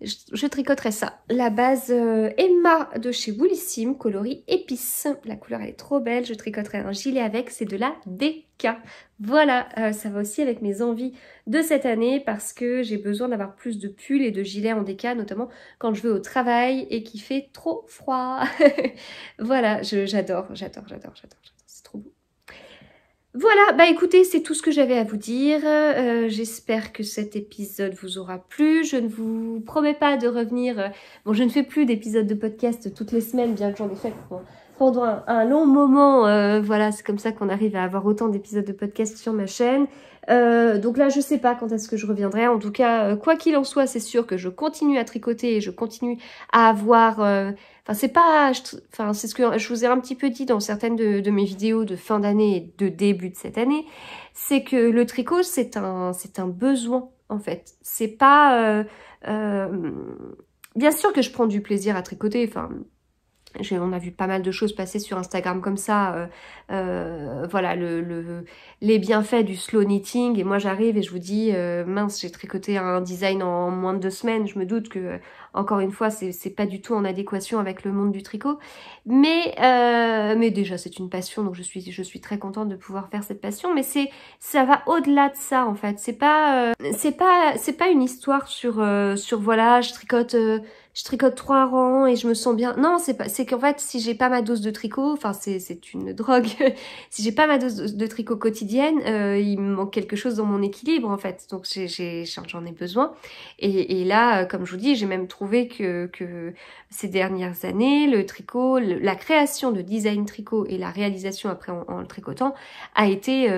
[SPEAKER 1] Je tricoterai ça. La base Emma de chez Woolissime, coloris épice. La couleur elle est trop belle. Je tricoterai un gilet avec. C'est de la DK. Voilà, ça va aussi avec mes envies de cette année parce que j'ai besoin d'avoir plus de pulls et de gilets en DK, notamment quand je vais au travail et qu'il fait trop froid. Voilà, j'adore. C'est trop beau. Voilà, bah écoutez, c'est tout ce que j'avais à vous dire. J'espère que cet épisode vous aura plu. Je ne vous promets pas de revenir... Bon, je ne fais plus d'épisodes de podcast toutes les semaines, bien que j'en ai fait pendant un long moment. Voilà, c'est comme ça qu'on arrive à avoir autant d'épisodes de podcast sur ma chaîne. Donc là, je sais pas quand est-ce que je reviendrai. En tout cas, quoi qu'il en soit, c'est sûr que je continue à tricoter et je continue à avoir... Enfin, c'est pas... Enfin, c'est ce que je vous ai un petit peu dit dans certaines de mes vidéos de fin d'année et de début de cette année. C'est que le tricot, c'est un besoin, en fait. C'est pas... Bien sûr que je prends du plaisir à tricoter, enfin... On a vu pas mal de choses passer sur Instagram comme ça, voilà, les bienfaits du slow knitting. Et moi j'arrive et je vous dis, mince, j'ai tricoté un design en moins de 2 semaines. Je me doute que, encore une fois, c'est pas du tout en adéquation avec le monde du tricot. Mais déjà c'est une passion, donc je suis très contente de pouvoir faire cette passion. Mais ça va au-delà de ça en fait. C'est pas une histoire sur voilà, je tricote 3 rangs et je me sens bien. Non, c'est qu'en fait, si j'ai pas ma dose de tricot, enfin c'est une drogue. Si j'ai pas ma dose de tricot quotidienne, il me manque quelque chose dans mon équilibre en fait. Donc j'en ai besoin. Et là, comme je vous dis, j'ai même trouvé que ces dernières années, le tricot, la création de design tricot et la réalisation après en le tricotant a été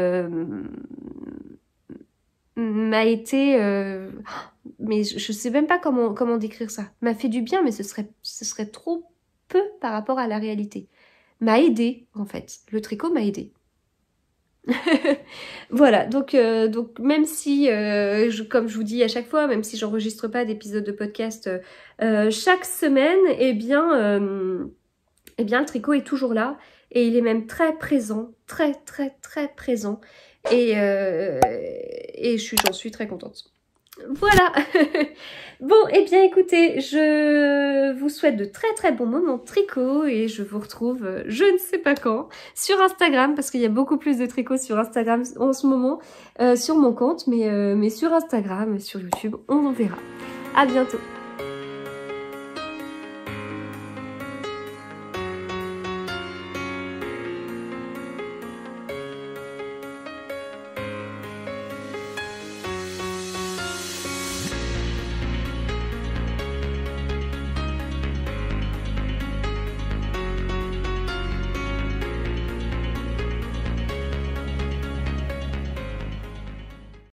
[SPEAKER 1] mais je sais même pas comment décrire ça. M'a fait du bien, mais ce serait trop peu par rapport à la réalité. M'a aidé, en fait. Le tricot m'a aidé. Voilà, donc même si, comme je vous dis à chaque fois, même si j'enregistre pas d'épisodes de podcast chaque semaine, eh bien le tricot est toujours là et il est même très présent, très présent et j'en suis très contente. Voilà. Bon, eh bien écoutez, je vous souhaite de très bons moments de tricot et je vous retrouve je ne sais pas quand sur Instagram parce qu'il y a beaucoup plus de tricot sur Instagram en ce moment sur mon compte, mais sur Instagram, sur YouTube, on verra. À bientôt.